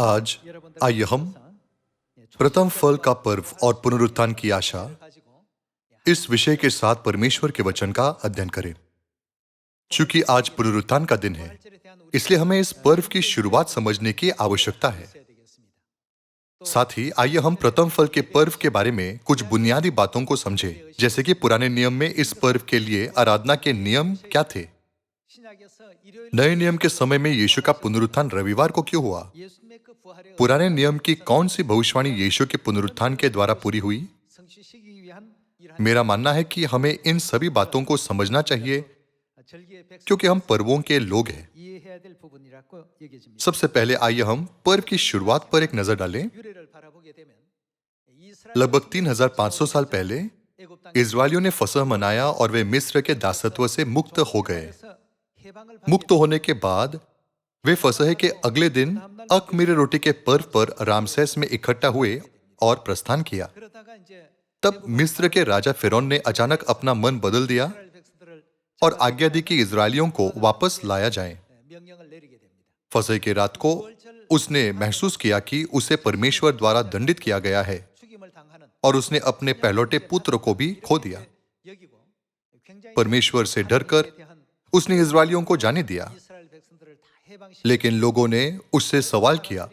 आज आइए हम प्रथम फल का पर्व और पुनरुत्थान की आशा इस विषय के साथ परमेश्वर के वचन का अध्ययन करें। चूंकि आज पुनरुत्थान का दिन है, इसलिए हमें इस पर्व की शुरुआत समझने की आवश्यकता है। साथ ही आइए हम प्रथम फल के पर्व के बारे में कुछ बुनियादी बातों को समझें, जैसे कि पुराने नियम में इस पर्व के लिए आराधना के नियम क्या थे। नए नियम के समय में यीशु का पुनरुत्थान रविवार को क्यों हुआ? पुराने नियम की कौन सी भविष्यवाणी यीशु के पुनरुत्थान के द्वारा पूरी हुई? मेरा मानना है कि हमें इन सभी बातों को समझना चाहिए क्योंकि हम पर्वों के लोग हैं। सबसे पहले आइए हम पर्व की शुरुआत पर एक नजर डालें। लगभग 3500 साल पहले इस्राएलियों ने फसह मनाया और वे मिस्र के दासत्व से मुक्त हो गए। मुक्त होने के बाद वे फसह के अगले दिन अख़मीरी रोटी के पर्व पर रामसेस में इकट्ठा हुए और प्रस्थान किया। तब मिस्र के राजा फिरौन ने अचानक अपना मन बदल दिया और आज्ञा दी कि इस्राएलियों को वापस लाया जाए। फसह की रात को उसने महसूस किया कि उसे परमेश्वर द्वारा दंडित किया गया है और उसने अपने पहलौठे पुत्र को भी खो दिया। परमेश्वर से डरकर उसने इस्राएलियों को जाने दिया, लेकिन लोगों ने उससे सवाल किया,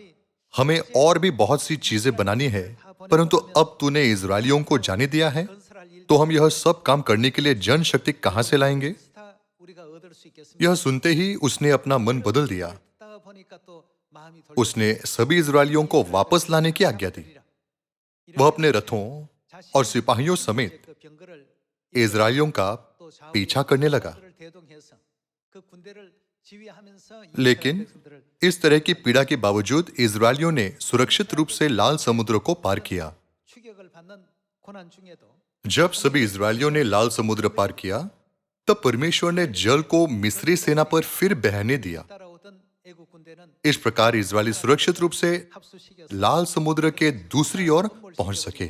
हमें और भी बहुत सी चीजें बनानी है, परंतु अब तूने इस्राएलियों को जाने दिया है, तो हम यह सब काम करने के लिए जनशक्ति कहां से लाएंगे? यह सुनते ही उसने अपना मन बदल दिया। उसने सभी इस्राएलियों को वापस लाने की आज्ञा दी। वह अपने रथों और सिपाहियों समेत इस्राएलियों का पीछा करने लगा। लेकिन इस तरह की पीड़ा के बावजूद इस्राएलियों ने सुरक्षित रूप से लाल समुद्र को पार किया। जब सभी इस्राएलियों ने लाल समुद्र पार किया, तब परमेश्वर ने जल को मिस्री सेना पर फिर बहने दिया। इस प्रकार इस्राएली सुरक्षित रूप से लाल समुद्र के दूसरी ओर पहुंच सके।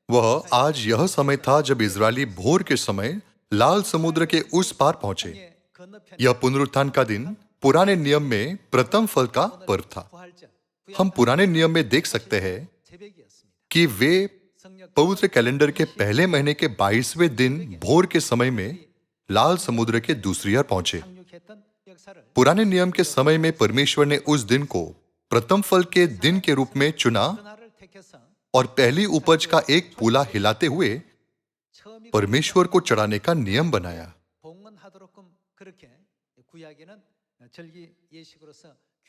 वह आज यह समय था जब इस्राएली भोर के समय लाल समुद्र के उस पार पहुंचे। यह पुनरुत्थान का दिन पुराने नियम में प्रथम फल का पर्व था। हम पुराने नियम में देख सकते हैं कि वे पवित्र कैलेंडर के पहले महीने के 22वें दिन भोर के समय में लाल समुद्र के दूसरी ओर पहुंचे। पुराने नियम के समय में परमेश्वर ने उस दिन को प्रथम फल के दिन के रूप में चुना और पहली उपज का एक पूला हिलाते हुए परमेश्वर को चढ़ाने का नियम बनाया।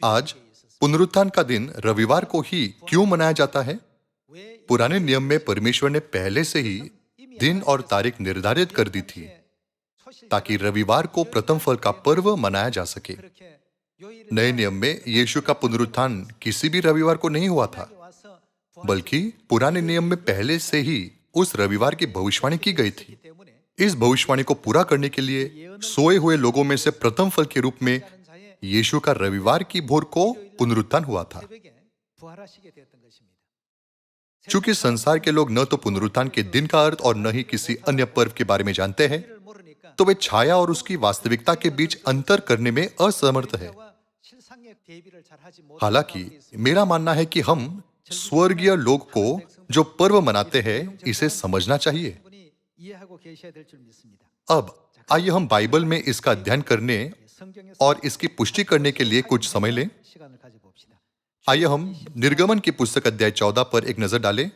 आज पुनरुत्थान का दिन रविवार को ही क्यों मनाया जाता है? पुराने नियम में परमेश्वर ने पहले से ही दिन और तारीख निर्धारित कर दी थी ताकि रविवार को प्रथम फल का पर्व मनाया जा सके। नए नियम में यीशु का पुनरुत्थान किसी भी रविवार को नहीं हुआ था, बल्कि पुराने नियम में पहले से ही उस रविवार की भविष्यवाणी की गई थी। इस भविष्यवाणी को पूरा करने के लिए सोए हुए लोगों में से प्रथम फल के रूप में यीशु का रविवार की भोर को पुनरुत्थान हुआ था। चूंकि संसार के लोग न तो पुनरुत्थान के दिन का अर्थ और न ही किसी अन्य पर्व के बारे में जानते हैं, तो वे छाया और उसकी वास्तविकता के बीच अंतर करने में असमर्थ है। हालांकि मेरा मानना है कि हम स्वर्गीय लोग को जो पर्व मनाते हैं, इसे समझना चाहिए। अब आइए हम बाइबल में इसका अध्ययन करने और इसकी पुष्टि करने के लिए कुछ समय लें। आइए हम निर्गमन की पुस्तक अध्याय 14 पर एक नजर डालें।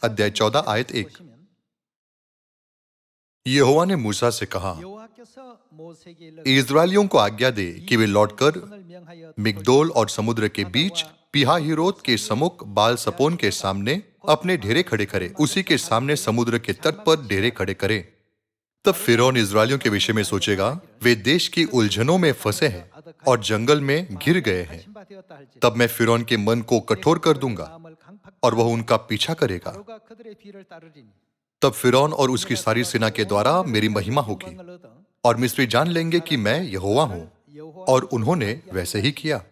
अध्याय 14 आयत 1। यहोवा ने मूसा से कहा, इस्राएलियों को आज्ञा दे कि वे लौटकर मिग्दोल और समुद्र के बीच पीहाहिरोत के सम्मुख बाल सपोन के सामने अपने डेरे खड़े करें। उसी के सामने समुद्र के तट पर डेरे खड़े करें। तब फिरौन इस्राएलियों के विषय में सोचेगा, वे देश की उलझनों में फंसे हैं और जंगल में घिर गए हैं। तब मैं फिरौन के मन को कठोर कर दूंगा और वह उनका पीछा करेगा। तब फिरौन और उसकी सारी सेना के द्वारा मेरी महिमा होगी और मिस्री जान लेंगे कि मैं यहोवा हूं। और उन्होंने वैसे ही किया।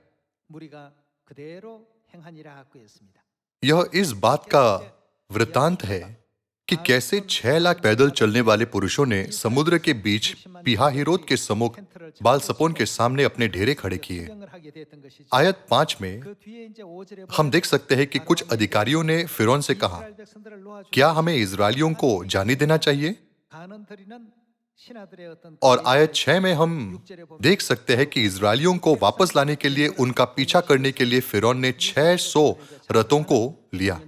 यह इस बात का वृतांत है कि कैसे 6 लाख पैदल चलने वाले पुरुषों ने समुद्र के बीच पिहाहिरोत के सम्मुख बालसपोन के सामने अपने डेरे खड़े किए। आयत 5 में हम देख सकते हैं कि कुछ अधिकारियों ने फिरौन से कहा, क्या हमें इजरायलियों को जाने देना चाहिए? और आयत 6 में हम देख सकते हैं कि इजरायलियों को वापस लाने के लिए उनका पीछा करने के लिए फिरौन ने 600 रथों को लिया।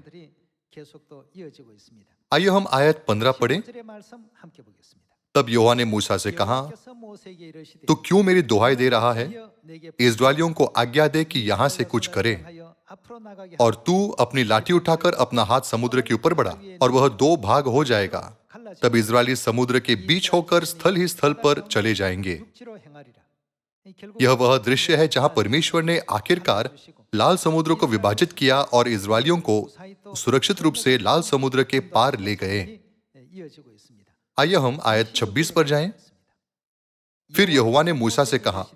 आइए हम आयत 15 पढ़ें। तब यहोवा ने मूसा से कहा, तू क्यों मेरी दुहाई दे रहा है? इजरायलियों को आज्ञा दे कि यहां से कुछ करे, और तू अपनी लाठी उठाकर अपना हाथ समुद्र के ऊपर बढ़ा, और वह 2 भाग हो जाएगा। तब इजरायली समुद्र के बीच होकर स्थल ही स्थल पर चले जाएंगे। यह वह दृश्य है जहां परमेश्वर ने आखिरकार लाल समुद्र को विभाजित किया और इजरायलियों को सुरक्षित रूप से लाल समुद्र के पार ले गए। आइए हम आयत 26 पर जाएं। फिर यहोवा ने मूसा से कहा,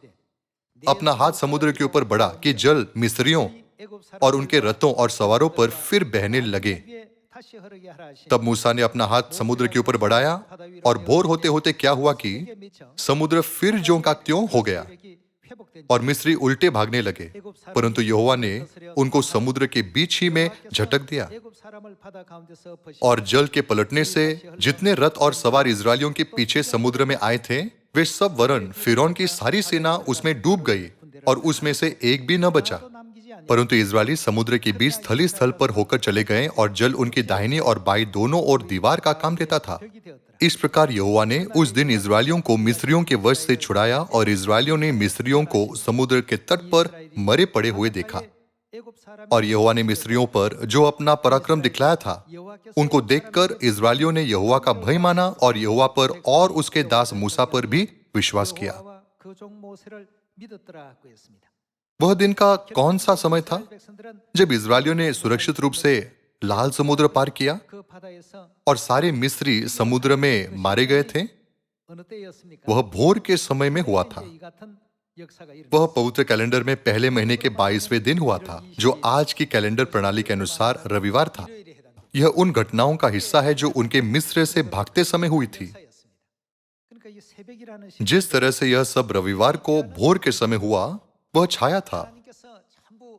अपना हाथ समुद्र के ऊपर बढ़ा कि जल मिस्रियों और उनके रथों और सवारों पर फिर बहने लगे। तब मूसा ने अपना हाथ समुद्र के ऊपर बढ़ाया, और भोर होते होते क्या हुआ कि समुद्र फिर ज्यों का त्यों हो गया और मिस्री उल्टे भागने लगे, परंतु यहोवा ने उनको समुद्र के बीच ही में झटक दिया, और जल के पलटने से जितने रथ और सवार इजरायलियों के पीछे समुद्र में आए थे, वे सब वरन फिरौन की सारी सेना उसमें डूब गई, और उसमें से एक भी न बचा। परंतु इजरायली समुद्र के बीच स्थली स्थल पर होकर चले गए, और जल उनकी दाहिनी और बाईं दोनों ओर दीवार का काम देता था। इस प्रकार यहोवा ने उस दिन इजरायलियों को मिस्रियों के वश से छुड़ाया, और इजरायलियों ने मिस्रियों को समुद्र के तट पर मरे पड़े हुए देखा। और यहोवा ने मिस्रियों पर जो अपना पराक्रम दिखलाया था, उनको देखकर इजरायलियों ने यहोवा का भय माना, और यहोवा पर और उसके दास मूसा पर भी विश्वास किया। वह दिन का कौन सा समय था जब इजरायलियों ने सुरक्षित रूप से लाल समुद्र पार किया और सारे मिस्री समुद्र में मारे गए थे? वह भोर के समय में हुआ था। वह पवित्र कैलेंडर में पहले महीने के 22वें दिन हुआ था, जो आज की कैलेंडर प्रणाली के अनुसार रविवार था। यह उन घटनाओं का हिस्सा है जो उनके मिस्र से भागते समय हुई थी। जिस तरह से यह सब रविवार को भोर के समय हुआ, वह छाया था।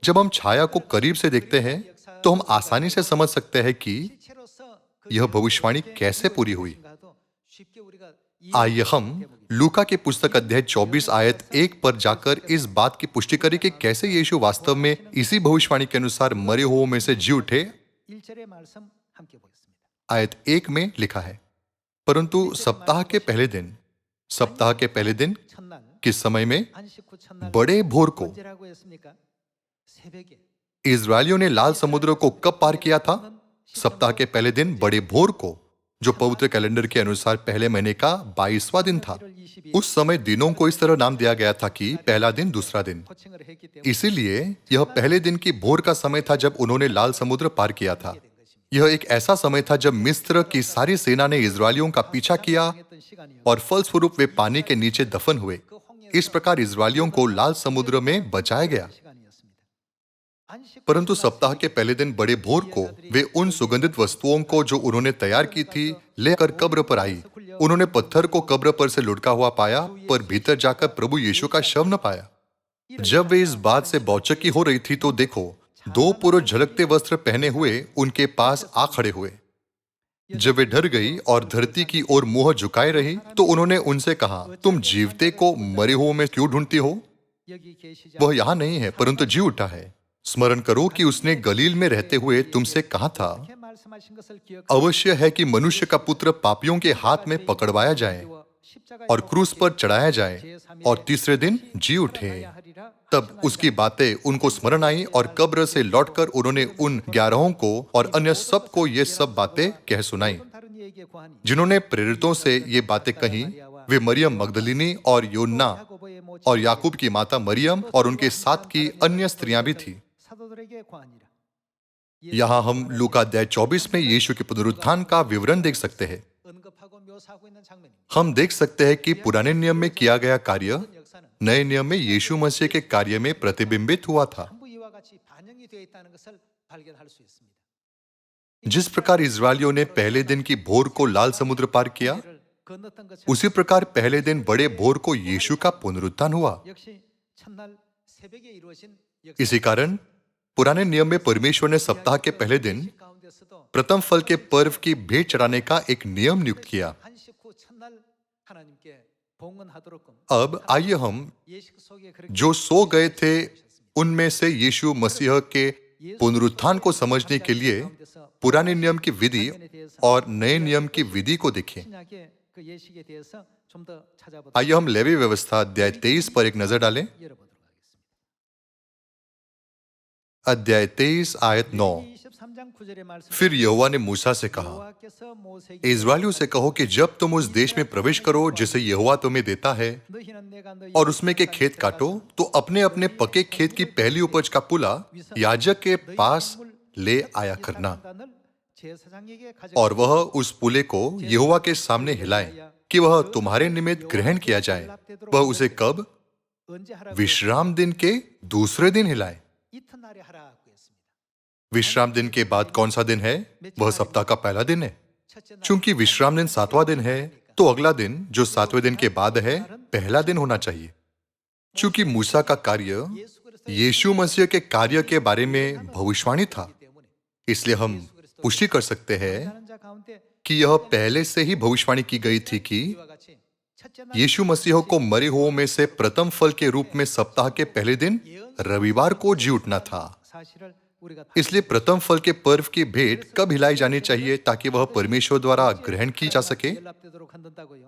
जब हम छाया को करीब से देखते हैं तो हम आसानी से समझ सकते हैं कि यह भविष्यवाणी कैसे पूरी हुई। आइए हम लूका की पुस्तक अध्याय 24 आयत 1 पर जाकर इस बात की पुष्टि करें कि कैसे यीशु वास्तव में इसी भविष्यवाणी के अनुसार मरे हुओं में से जी उठे। आयत 1 में लिखा है, परंतु सप्ताह के पहले दिन किस समय में? बड़े भोर को। इजरायलियों ने लाल समुद्र को कब पार किया था? सप्ताह के पहले दिन बड़े भोर को, जो पवित्र कैलेंडर के अनुसार पहले महीने का 22वां दिन था। उस समय दिनों को इस तरह नाम दिया गया था कि पहला दिन, दूसरा दिन। इसीलिए यह पहले दिन की भोर का समय था जब उन्होंने लाल समुद्र पार किया था। यह एक ऐसा समय था जब मिस्र की सारी सेना ने इजरायलियों का पीछा किया और फलस्वरूप वे पानी के नीचे दफन हुए। इस प्रकार इजरायलियों को लाल समुद्र में बचाया गया। परंतु सप्ताह के पहले दिन बड़े भोर को वे उन सुगंधित वस्तुओं को जो उन्होंने तैयार की थी लेकर कब्र पर आई। उन्होंने पत्थर को कब्र पर से लुढ़का हुआ पाया, पर भीतर जाकर प्रभु यीशु का शव न पाया। जब वे इस बात से बौचकी हो रही थी तो देखो, 2 पुरुष झलकते वस्त्र पहने हुए उनके पास आ खड़े हुए। जब वे डर गई और धरती की ओर मुंह झुकाए रही तो उन्होंने उनसे कहा, तुम जीवते को मरे हुओं में क्यों ढूंढती हो? वह यहाँ नहीं है, परंतु जी उठा है। स्मरण करो कि उसने गलील में रहते हुए तुमसे कहा था, अवश्य है कि मनुष्य का पुत्र पापियों के हाथ में पकड़वाया जाए और क्रूस पर चढ़ाया जाए और तीसरे दिन जी उठे। तब उसकी बातें उनको स्मरण आई और कब्र से लौटकर उन्होंने उन 11 को और अन्य सब को ये सब बातें कह सुनाई। जिन्होंने प्रेरितों से ये बातें कही वे मरियम मगदलिनी और योन्ना और याकूब की माता मरियम और उनके साथ की अन्य स्त्रियां भी थी। यहाँ हम लूका अध्याय 24 में यीशु के पुनरुत्थान का विवरण देख सकते हैं। हम देख सकते हैं कि पुराने नियम में किया गया कार्य नए नियम में यीशु मसीह के कार्य में प्रतिबिंबित हुआ था। जिस प्रकार इजरायलियों ने पहले दिन की भोर को लाल समुद्र पार किया, उसी प्रकार पहले दिन बड़े भोर को यीशु का पुनरुत्थान हुआ। इसी कारण पुराने नियम में परमेश्वर ने सप्ताह के पहले दिन प्रथम फल के पर्व की भेंट चढ़ाने का एक नियम नियुक्त किया। अब आइए हम जो सो गए थे उनमें से यीशु मसीह के पुनरुत्थान को समझने के लिए पुराने नियम की विधि और नए नियम की विधि को देखें। आइए हम लेवी व्यवस्था अध्याय 23 पर एक नजर डालें। अध्याय 23 आयत 9। फिर यहोवा ने मूसा से कहा, इस्राएलियों से कहो कि जब तुम उस देश में प्रवेश करो जिसे यहोवा तुम्हें देता है और उसमें के खेत काटो, तो अपने अपने पके खेत की पहली उपज का पुला याजक के पास ले आया करना, और वह उस पुले को यहोवा के सामने हिलाए कि वह तुम्हारे निमित्त ग्रहण किया जाए। वह उसे कब? विश्राम दिन के दूसरे दिन हिलाए। विश्राम दिन के बाद कौन सा दिन है? वह सप्ताह का पहला दिन है। चूंकि विश्राम दिन 7वां दिन है, तो अगला दिन जो 7वें दिन के बाद है पहला दिन होना चाहिए। चूंकि मूसा का कार्य यीशु मसीह के कार्य के बारे में भविष्यवाणी था, इसलिए हम पुष्टि कर सकते हैं कि यह पहले से ही भविष्यवाणी की गई थी कि यीशु मसीह को मरे हुओं में से प्रथम फल के रूप में सप्ताह के पहले दिन रविवार को जी उठना था। इसलिए प्रथम फल के पर्व की भेंट कब हिलाई जानी चाहिए ताकि वह परमेश्वर द्वारा ग्रहण की जा सके?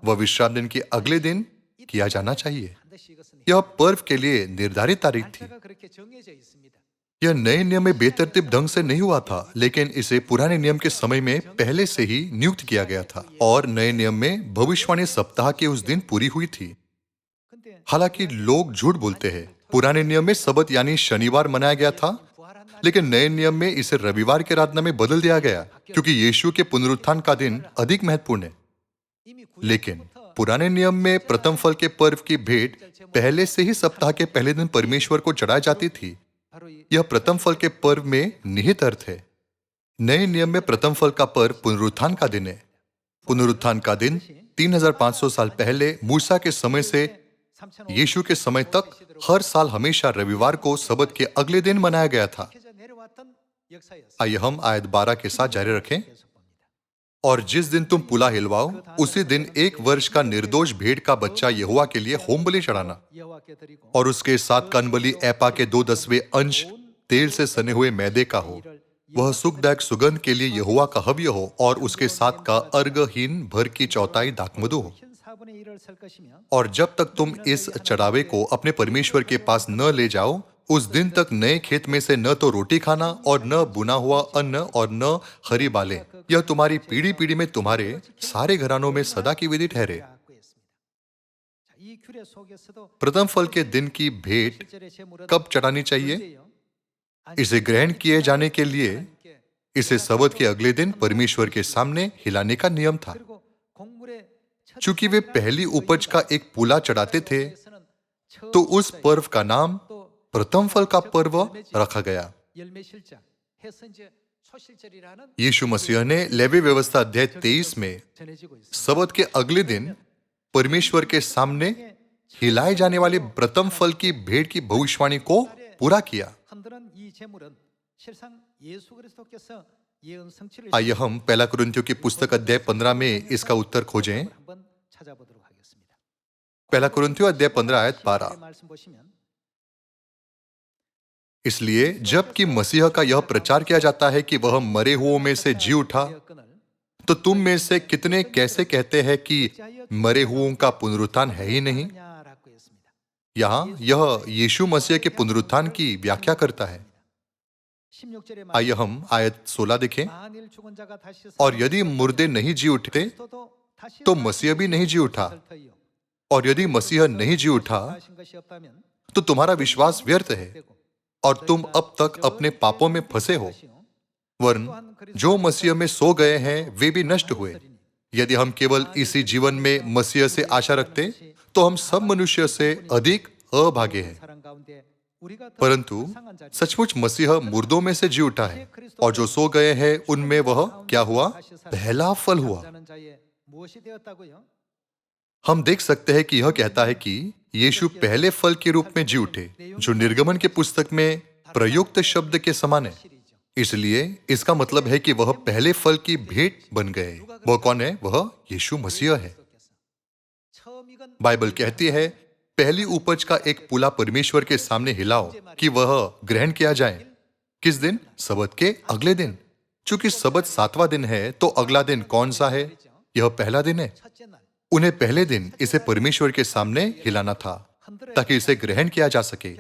वह विश्राम दिन के अगले दिन किया जाना चाहिए। यह पर्व के लिए निर्धारित तारीख थी। यह नए नियम में बेतरतीब ढंग से नहीं हुआ था, लेकिन इसे पुराने नियम के समय में पहले से ही नियुक्त किया गया था, और नए नियम में भविष्यवाणी सप्ताह के उस दिन पूरी हुई थी। हालांकि लोग झूठ बोलते हैं। पुराने नियम में सबत यानी शनिवार मनाया गया था, लेकिन नए नियम में इसे रविवार की आराधना में बदल दिया गया, क्योंकि यीशु के पुनरुत्थान का दिन अधिक महत्वपूर्ण है। लेकिन पुराने नियम में प्रथम फल के पर्व की भेंट पहले से ही सप्ताह के पहले दिन परमेश्वर को चढ़ाई जाती थी। यह प्रथम फल के पर्व में निहित अर्थ है। नए नियम में प्रथम फल का पर्व पुनरुत्थान का दिन है। पुनरुत्थान का दिन 3500 साल पहले मूसा के समय से यीशु के समय तक हर साल हमेशा रविवार को सबत के अगले दिन मनाया गया था। आइए हम आयत 12 के साथ जारी रखें। और जिस दिन तुम पुला हिलवाओ, उसी दिन 1 वर्ष का निर्दोष भेड़ का बच्चा यहोवा के लिए होम बलि चढ़ाना, और उसके साथ कनबली एपा के 2/10 अंश तेल से सने हुए मैदे का हो। वह सुखदायक सुगंध के लिए यहोवा का हव्य हो, और उसके साथ का अर्घहीन भर की चौथाई दाखमधु हो। और जब तक तुम इस चढ़ावे को अपने परमेश्वर के पास न ले जाओ, उस दिन तक नए खेत में से न तो रोटी खाना और न बुना हुआ अन्न और न हरी बालें। यह तुम्हारी पीढ़ी पीढ़ी में तुम्हारे सारे घरानों में सदा की विधि ठहरे। प्रथम फल के दिन की भेंट कब चढ़ानी चाहिए? इसे ग्रहण किए जाने के लिए इसे सबत के अगले दिन परमेश्वर के सामने हिलाने का नियम था। चूंकि वे पहली उपज का एक पुला चढ़ाते थे, तो उस पर्व का नाम प्रथम फल का पर्व रखा गया। यीशु मसीह ने लेवी व्यवस्था अध्याय 23 में सबत के अगले दिन परमेश्वर के सामने हिलाए जाने वाले प्रथम फल की भेंट की भविष्यवाणी को पूरा किया। आइए हम पहला कुरिन्थियों की पुस्तक अध्याय 15 में इसका उत्तर खोजें। पहला कुरिन्थियों अध्याय 15 आयत 12। इसलिए जबकि मसीह का यह प्रचार किया जाता है कि वह मरे हुओं में से जी उठा, तो तुम में से कितने कैसे कहते हैं कि मरे हुओं का पुनरुत्थान है ही नहीं? यहाँ यह यीशु मसीह के पुनरुत्थान की व्याख्या करता है। आइए हम आयत 16 देखें। और यदि मुर्दे नहीं जी उठते, तो मसीह भी नहीं जी उठा, और यदि मसीह नहीं जी उठा, तो तुम्हारा विश्वास व्यर्थ है, और तुम अब तक अपने पापों में फंसे हो। वरन जो मसीह में सो गए हैं वे भी नष्ट हुए। यदि हम केवल इसी जीवन में मसीह से आशा रखते, तो हम सब मनुष्य से अधिक अभागे हैं। परंतु सचमुच मसीह मुर्दों में से जी उठा है, और जो सो गए हैं उनमें वह क्या हुआ? पहला फल हुआ। हम देख सकते हैं कि यह कहता है कि यीशु पहले फल के रूप में जी उठे, जो निर्गमन के पुस्तक में प्रयुक्त शब्द के समान है। इसलिए इसका मतलब है कि वह पहले फल की भेंट बन गए। वह कौन है? वह यीशु मसीह है। बाइबल कहती है, पहली उपज का एक पुला परमेश्वर के सामने हिलाओ कि वह ग्रहण किया जाए। किस दिन? सबत के अगले दिन। चूंकि सबत 7वां दिन है, तो अगला दिन कौन सा है? यह पहला दिन है। उन्हें पहले दिन इसे परमेश्वर के सामने हिलाना था, ताकि इसे ग्रहण किया जा सके।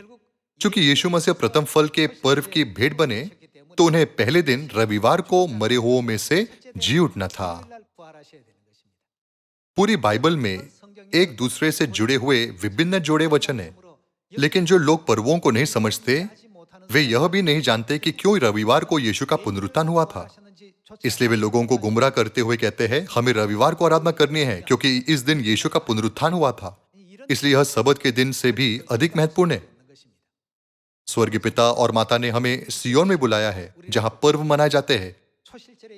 चूंकि यीशु मसीह प्रथम फल के पर्व की भेंट बने, तो उन्हें पहले दिन रविवार को मरे हुओं में से जी उठना था। पूरी बाइबल में एक दूसरे से जुड़े हुए विभिन्न जोड़े वचन हैं, लेकिन जो लोग पर्वों को नहीं समझते, वे यह भी नहीं जानते कि क्यों रविवार को यीशु का पुनरुत्थान हुआ था। इसलिए वे लोगों को गुमराह करते हुए कहते हैं, हमें रविवार को आराधना करनी है क्योंकि इस दिन यीशु का पुनरुत्थान हुआ था। इसलिए यह सबत के दिन से भी अधिक महत्वपूर्ण है। स्वर्गीय पिता और माता ने हमें सियोन में बुलाया है, जहां पर्व मनाए जाते हैं,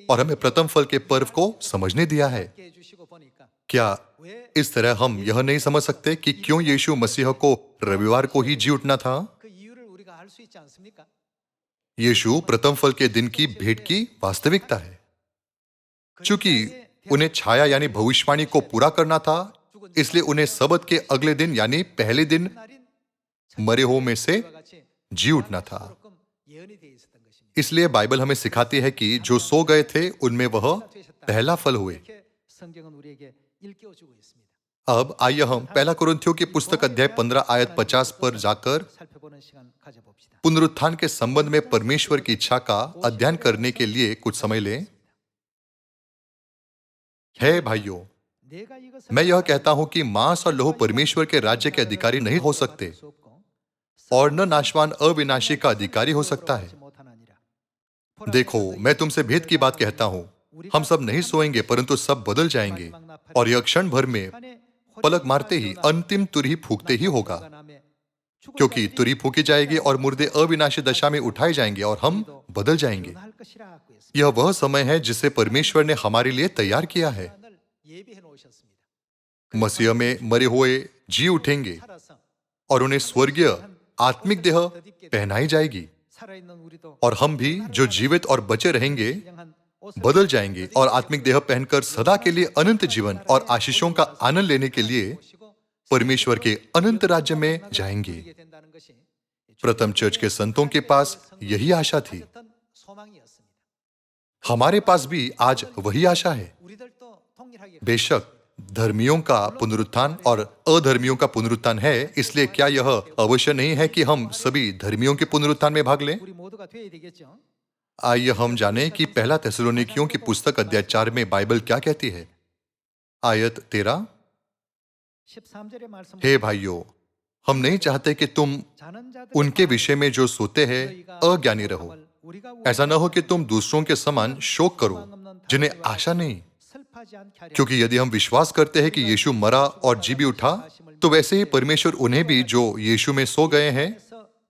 और हमें प्रथम फल के पर्व को समझने दिया है। क्या इस तरह हम यह नहीं समझ सकते कि क्यों यीशु मसीह को रविवार को ही जी उठना था? यीशु प्रथम फल के दिन की भेंट की वास्तविकता है। चूंकि उन्हें छाया यानी भविष्यवाणी को पूरा करना था, इसलिए उन्हें सबत के अगले दिन यानी पहले दिन मरे हुओं में से जी उठना था। इसलिए बाइबल हमें सिखाती है कि जो सो गए थे उनमें वह पहला फल हुए। अब आइए हम पहला कुरिन्थियों की पुस्तक अध्याय 15 आयत 50 पर जाकर पुनरुत्थान के संबंध में परमेश्वर की इच्छा का अध्ययन करने के लिए कुछ समय लें। है भाइयों, मैं यह कहता हूं कि मांस और लहू परमेश्वर के राज्य के अधिकारी नहीं हो सकते, और न नाशवान अविनाशी का अधिकारी हो सकता है। देखो, मैं तुमसे भेद की बात कहता हूं, हम सब नहीं सोएंगे, परंतु सब बदल जाएंगे, और यह क्षण भर में पलक मारते ही अंतिम तुरही फूंकते ही होगा। क्योंकि तुरही फूंकी जाएगी और मुर्दे अविनाशी दशा में उठाए जाएंगे और हम बदल जाएंगे। यह वह समय है जिसे परमेश्वर ने हमारे लिए तैयार किया है। मसीह में मरे हुए जी उठेंगे और उन्हें स्वर्गीय आत्मिक देह पहनाई जाएगी, और हम भी जो जीवित और बचे रहेंगे बदल जाएंगे और आत्मिक देह पहनकर सदा के लिए अनंत जीवन और आशीषों का आनंद लेने के लिए परमेश्वर के अनंत राज्य में जाएंगे। प्रथम चर्च के संतों के पास यही आशा थी। हमारे पास भी आज वही आशा है। बेशक धर्मियों का पुनरुत्थान और अधर्मियों का पुनरुत्थान है, इसलिए क्या यह अवश्य नहीं है कि हम सभी धर्मियों के पुनरुत्थान में भाग लें? आइए हम जानें कि पहला थिस्सलुनीकियों की पुस्तक अध्याय 4 में बाइबल क्या कहती है। आयत 13, हे भाइयों, हम नहीं चाहते कि तुम उनके विषय में जो सोते हैं अज्ञानी रहो। ऐसा न हो कि तुम दूसरों के समान शोक करो जिन्हें आशा नहीं। क्योंकि यदि हम विश्वास करते हैं कि यीशु मरा और जी भी उठा, तो वैसे ही परमेश्वर उन्हें भी जो यीशु में सो गए हैं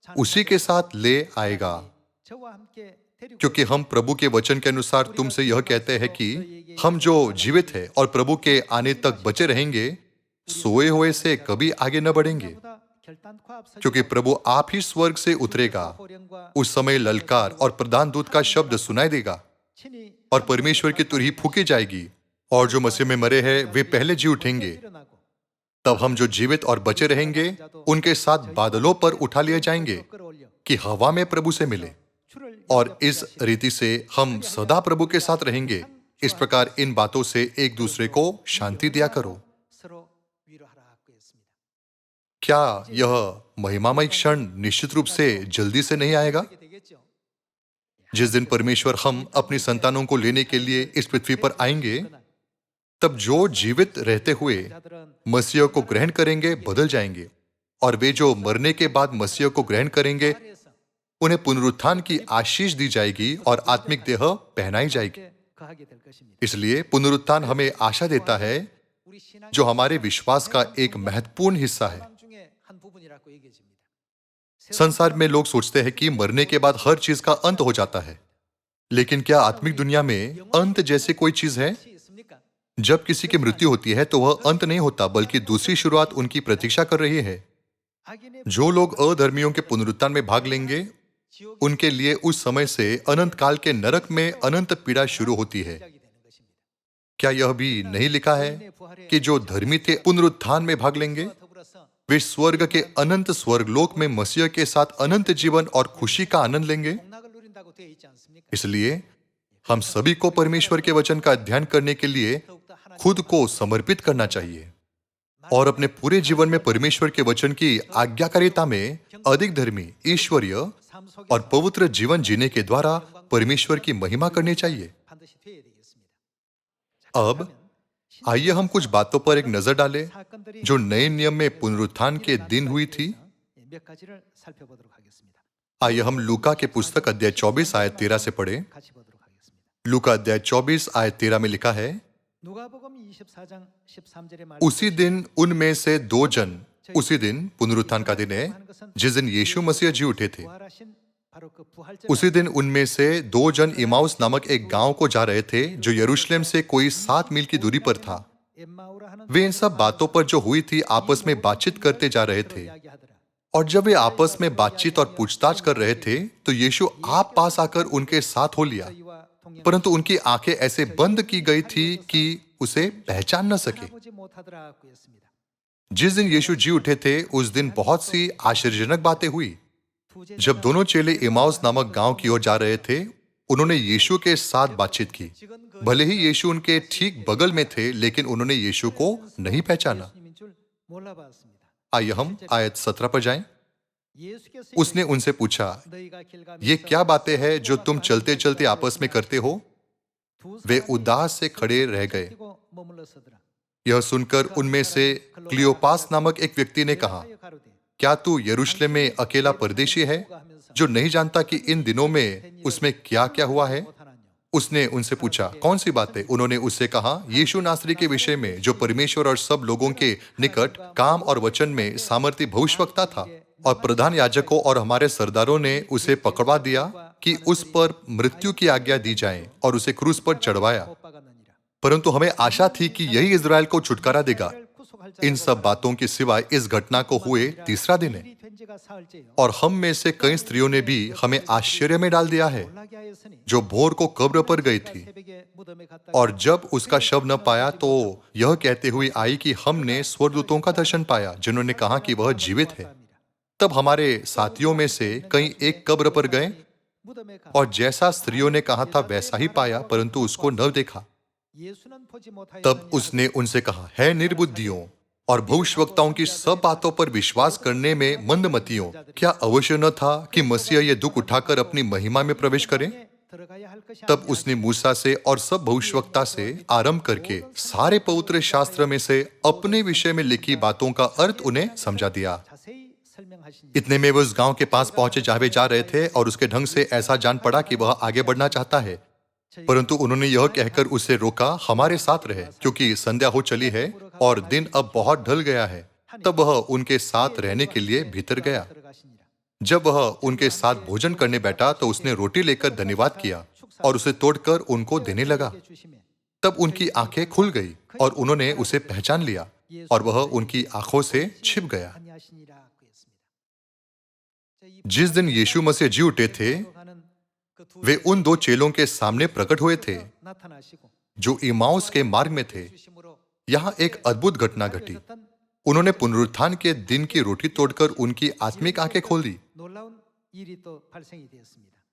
उसी के साथ ले आएगा। क्योंकि हम प्रभु के वचन के अनुसार तुमसे यह कहते हैं कि हम जो जीवित हैं और प्रभु के आने तक बचे रहेंगे, सोए हुए से कभी आगे न बढ़ेंगे। क्योंकि प्रभु आप ही स्वर्ग से उतरेगा। उस समय ललकार और प्रधान दूत का शब्द सुनाई देगा और परमेश्वर की तुरही फूंकी जाएगी, और जो मसीह में मरे हैं वे पहले जी उठेंगे। तब हम जो जीवित और बचे रहेंगे उनके साथ बादलों पर उठा लिए जाएंगे कि हवा में प्रभु से मिले, और इस रीति से हम सदा प्रभु के साथ रहेंगे। इस प्रकार इन बातों से एक दूसरे को शांति दिया करो। क्या यह महिमामय क्षण निश्चित रूप से जल्दी से नहीं आएगा? जिस दिन परमेश्वर हम अपनी संतानों को लेने के लिए इस पृथ्वी पर आएंगे, तब जो जीवित रहते हुए मसीह को ग्रहण करेंगे बदल जाएंगे, और वे जो मरने के बाद मसीह को ग्रहण करेंगे उन्हें पुनरुत्थान की आशीष दी जाएगी और आत्मिक देह पहनाई जाएगी। इसलिए पुनरुत्थान हमें आशा देता है, जो हमारे विश्वास का एक महत्वपूर्ण हिस्सा है। संसार में लोग सोचते हैं कि मरने के बाद हर चीज का अंत हो जाता है, लेकिन क्या आत्मिक दुनिया में अंत जैसी कोई चीज है? जब किसी की मृत्यु होती है तो वह अंत नहीं होता, बल्कि दूसरी शुरुआत उनकी प्रतीक्षा कर रही है। जो लोग अधर्मियों के पुनरुत्थान में भाग लेंगे, उनके लिए उस समय से अनंत काल के नरक में अनंत पीड़ा शुरू होती है। क्या यह भी नहीं लिखा है कि जो धर्मी थे पुनरुत्थान में भाग लेंगे? वे स्वर्ग के अनंत स्वर्गलोक में मसीह के साथ अनंत जीवन और खुशी का आनंद लेंगे। इसलिए हम सभी को परमेश्वर के वचन का अध्ययन करने के लिए खुद को समर्पित करना चाहिए और अपने पूरे जीवन में परमेश्वर के वचन की आज्ञाकारिता में अधिक धर्मी, ईश्वरीय और पवित्र जीवन जीने के द्वारा परमेश्वर की महिमा करनी चाहिए। अब आइए हम कुछ बातों पर एक नजर डालें जो नए नियम में पुनरुत्थान के दिन हुई थी। आइए हम लूका के पुस्तक अध्याय 24 आयत 13 से पढ़ें। लूका अध्याय 24 आयत 13 में लिखा है, उसी दिन उनमें से दो जन, उसी दिन पुनरुत्थान का दिन है जिस दिन यीशु मसीह जी उठे थे। उसी दिन उनमें से दो जन इमाउस नामक एक गांव को जा रहे थे जो यरूशलेम से कोई 7 मील की दूरी पर था। वे इन सब बातों पर जो हुई थी आपस में बातचीत करते जा रहे थे। और जब वे आपस में बातचीत और पूछताछ कर रहे थे तो यीशु आप पास आकर उनके साथ हो लिया, परंतु उनकी आंखें ऐसे बंद की गई थी कि उसे पहचान न सके। जिस दिन यीशु जी उठे थे उस दिन बहुत सी आश्चर्यजनक बातें हुई। जब दोनों चेले इमाउस नामक गांव की ओर जा रहे थे, उन्होंने यीशु के साथ बातचीत की। भले ही यीशु उनके ठीक बगल में थे, लेकिन उन्होंने यीशु को नहीं पहचाना। आइए हम आयत 17 पर जाएं। उसने उनसे पूछा, ये क्या बातें हैं जो तुम चलते चलते आपस में करते हो? वे उदास से खड़े रह गए। यह सुनकर उनमें से क्लियोपास नामक एक व्यक्ति ने कहा, क्या तू यरूशलेम में अकेला परदेशी है जो नहीं जानता कि इन दिनों में उसमें क्या क्या हुआ है? उसने उनसे पूछा, कौन सी बातें? उन्होंने उससे कहा, यीशु नासरी के विषय में जो परमेश्वर और सब लोगों के निकट काम और वचन में सामर्थी भविष्यवक्ता था। और प्रधान याजकों और हमारे सरदारों ने उसे पकड़वा दिया कि उस पर मृत्यु की आज्ञा दी जाए और उसे क्रूस पर चढ़वाया। परंतु हमें आशा थी कि यही इजराइल को छुटकारा देगा। इन सब बातों के सिवाय इस घटना को हुए तीसरा दिन है और हम में से कई स्त्रियों ने भी हमें आश्चर्य में डाल दिया है, जो भोर को कब्र पर गई थी और जब उसका शव न पाया तो यह कहते हुए आई कि हमने स्वर्गदूतों का दर्शन पाया जिन्होंने कहा कि वह जीवित है। तब हमारे साथियों में से कई एक कब्र पर गए और जैसा स्त्रियों ने कहा था वैसा ही पाया, परंतु उसको न देखा। तब उसने उनसे कहा, है निर्बुद्धियों और भविष्यवक्ताओं की सब बातों पर विश्वास करने में मंदमतियों, क्या अवश्य न था कि मसीह ये दुख उठाकर अपनी महिमा में प्रवेश करे? तब उसने मूसा से और सब भविष्यवक्ता से आरंभ करके सारे पवित्र शास्त्र में से अपने विषय में लिखी बातों का अर्थ उन्हें समझा दिया। इतने में वे उस गांव के पास पहुंचे जहां वे जा रहे थे और उसके ढंग से ऐसा जान पड़ा कि वह आगे बढ़ना चाहता है, परंतु उन्होंने यह कहकर उसे रोका, हमारे साथ रहे, क्योंकि संध्या हो चली है और दिन अब बहुत ढल गया है। तब वह उनके साथ रहने के लिए भीतर गया। जब वह उनके साथ भोजन करने बैठा तो उसने रोटी लेकर धन्यवाद किया और उसे तोड़कर उनको देने लगा। तब उनकी आंखें खुल गई और उन्होंने उसे पहचान लिया और वह उनकी आंखों से छिप गया। जिस दिन यीशु मसीह जी उठे थे, वे उन दो चेलों के सामने प्रकट हुए थे जो इमाउस के मार्ग में थे। यहां एक अद्भुत घटना घटी। उन्होंने पुनरुत्थान के दिन की रोटी तोड़कर उनकी आत्मिक आंखें खोल दी।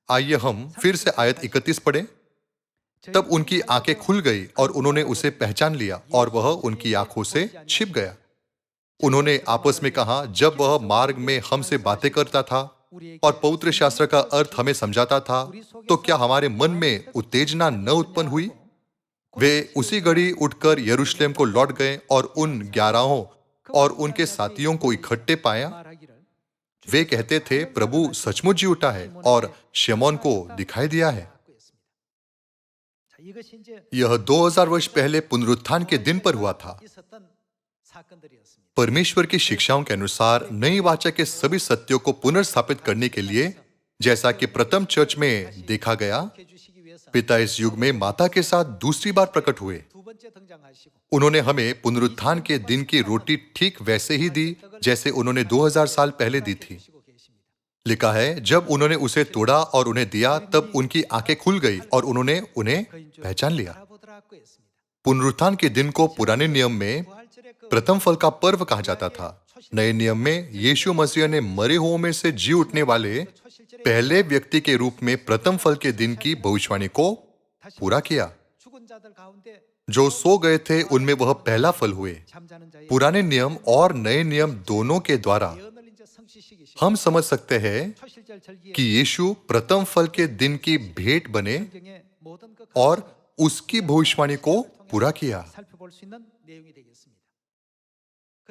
आइए हम फिर से आयत 31 पढ़ें। तब उनकी आंखें खुल गई और उन्होंने उसे पहचान लिया और वह उनकी आंखों से छिप गया। उन्होंने आपस में कहा, जब वह मार्ग में हमसे बातें करता था और पवित्र शास्त्र का अर्थ हमें समझाता था, तो क्या हमारे मन में उत्तेजना न उत्पन्न हुई? वे उसी घड़ी उठकर यरूशलेम को लौट गए और उन 11 और उनके साथियों को इकट्ठे पाया। वे कहते थे, प्रभु सचमुच जी उठा है और शमौन को दिखाई दिया है। यह 2000 वर्ष पहले पुनरुत्थान के दिन पर हुआ था। परमेश्वर की शिक्षाओं के अनुसार नई वाचा के सभी सत्यों को पुनर्स्थापित करने के लिए, जैसा कि प्रथम चर्च में देखा गया, पिता इस युग में माता के साथ दूसरी बार प्रकट हुए। उन्होंने हमें पुनरुत्थान के दिन की रोटी ठीक वैसे ही दी जैसे उन्होंने 2000 साल पहले दी थी। लिखा है, जब उन्होंने उसे तोड़ा और उन्हें दिया, तब उनकी आंखें खुल गई और उन्होंने उन्हें पहचान लिया। पुनरुत्थान के दिन को पुराने नियम में प्रथम फल का पर्व कहा जाता था। नए नियम में यीशु मसीह ने मरे हुओं में से जी उठने वाले पहले व्यक्ति के रूप में प्रथम फल के दिन की भविष्यवाणी को पूरा किया। जो सो गए थे उनमें वह पहला फल हुए। पुराने नियम और नए नियम दोनों के द्वारा हम समझ सकते हैं कि यीशु प्रथम फल के दिन की भेंट बने और उसकी भविष्यवाणी को पूरा किया।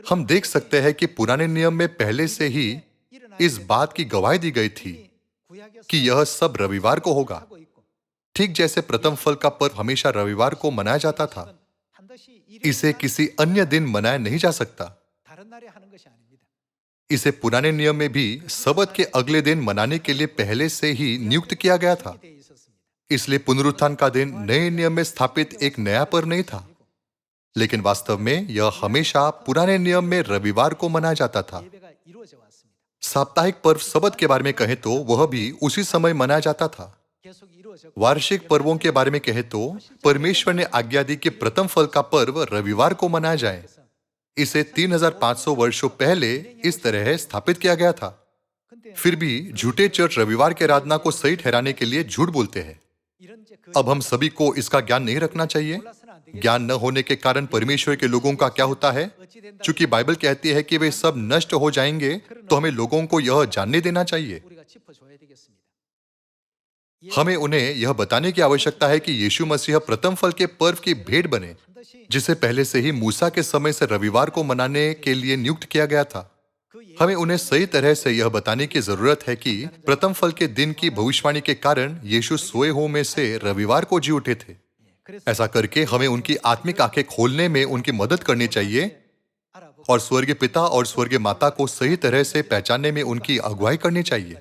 हम देख सकते हैं कि पुराने नियम में पहले से ही इस बात की गवाही दी गई थी कि यह सब रविवार को होगा, ठीक जैसे प्रथम फल का पर्व हमेशा रविवार को मनाया जाता था। इसे किसी अन्य दिन मनाया नहीं जा सकता। इसे पुराने नियम में भी सबत के अगले दिन मनाने के लिए पहले से ही नियुक्त किया गया था। इसलिए पुनरुत्थान का दिन नए नियम में स्थापित एक नया पर्व नहीं था, लेकिन वास्तव में यह हमेशा पुराने नियम में रविवार को मनाया जाता था। साप्ताहिक पर्व सबत के बारे में कहें तो वह भी उसी समय मनाया जाता था। वार्षिक पर्वों के बारे में कहें तो परमेश्वर ने आज्ञा दी कि प्रथम फल का पर्व रविवार को मनाया जाए। इसे 3500 वर्षों पहले इस तरह स्थापित किया गया था। फिर भी झूठे चर्च रविवार के आराधना को सही ठहराने के लिए झूठ बोलते हैं। अब हम सभी को इसका ज्ञान नहीं रखना चाहिए। ज्ञान न होने के कारण परमेश्वर के लोगों का क्या होता है? चूंकि बाइबल कहती है कि वे सब नष्ट हो जाएंगे, तो हमें लोगों को यह जानने देना चाहिए। हमें उन्हें यह बताने की आवश्यकता है कि यीशु मसीह प्रथम फल के पर्व की भेंट बने, जिसे पहले से ही मूसा के समय से रविवार को मनाने के लिए नियुक्त किया गया था। हमें उन्हें सही तरह से यह बताने की जरूरत है कि प्रथम फल के दिन की भविष्यवाणी के कारण यीशु सोए हुओं में से रविवार को जी उठे थे। ऐसा करके हमें उनकी आत्मिक आंखें खोलने में उनकी मदद करनी चाहिए और स्वर्गीय पिता और स्वर्गीय माता को सही तरह से पहचानने में उनकी अगुवाई करनी चाहिए।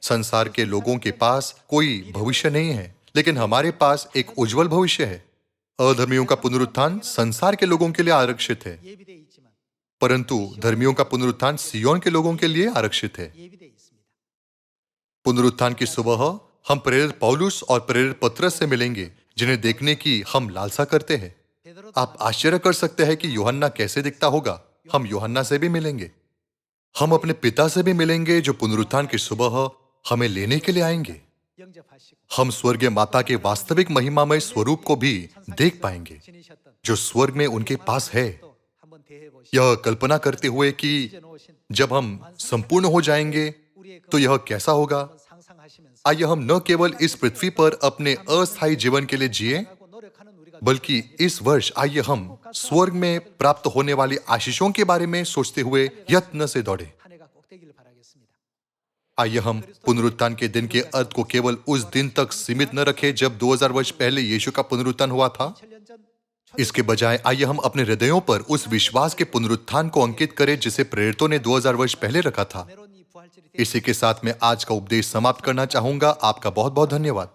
संसार के लोगों के पास कोई भविष्य नहीं है, लेकिन हमारे पास एक उज्जवल भविष्य है। अधर्मियों का पुनरुत्थान संसार के लोगों के लिए आरक्षित है, परंतु धर्मियों का पुनरुत्थान सियोन के लोगों के लिए आरक्षित है। पुनरुत्थान की सुबह हम प्रेरित पौलुस और प्रेरित पत्रस से मिलेंगे, जिन्हें देखने की हम लालसा करते हैं। आप आश्चर्य कर सकते हैं कि यूहन्ना कैसे दिखता होगा। हम यूहन्ना से भी मिलेंगे। हम अपने पिता से भी मिलेंगे, जो पुनरुत्थान की सुबह हमें लेने के लिए आएंगे। हम स्वर्गीय माता के वास्तविक महिमामय स्वरूप को भी देख पाएंगे, जो स्वर्ग में उनके पास है। यह कल्पना करते हुए कि जब हम संपूर्ण हो जाएंगे तो यह कैसा होगा, आइए हम न केवल इस पृथ्वी पर अपने अस्थायी जीवन के लिए जिए, बल्कि इस वर्ष आइए हम स्वर्ग में प्राप्त होने वाली आशीषों के बारे में सोचते हुए यत्न से दौड़े। आइए हम पुनरुत्थान के दिन के अर्थ को केवल उस दिन तक सीमित न रखें जब 2000 वर्ष पहले यीशु का पुनरुत्थान हुआ था। इसके बजाय आइए हम अपने हृदयों पर उस विश्वास के पुनरुत्थान को अंकित करें जिसे प्रेरितों ने 2000 वर्ष पहले रखा था। इसी के साथ मैं आज का उपदेश समाप्त करना चाहूंगा। आपका बहुत बहुत धन्यवाद।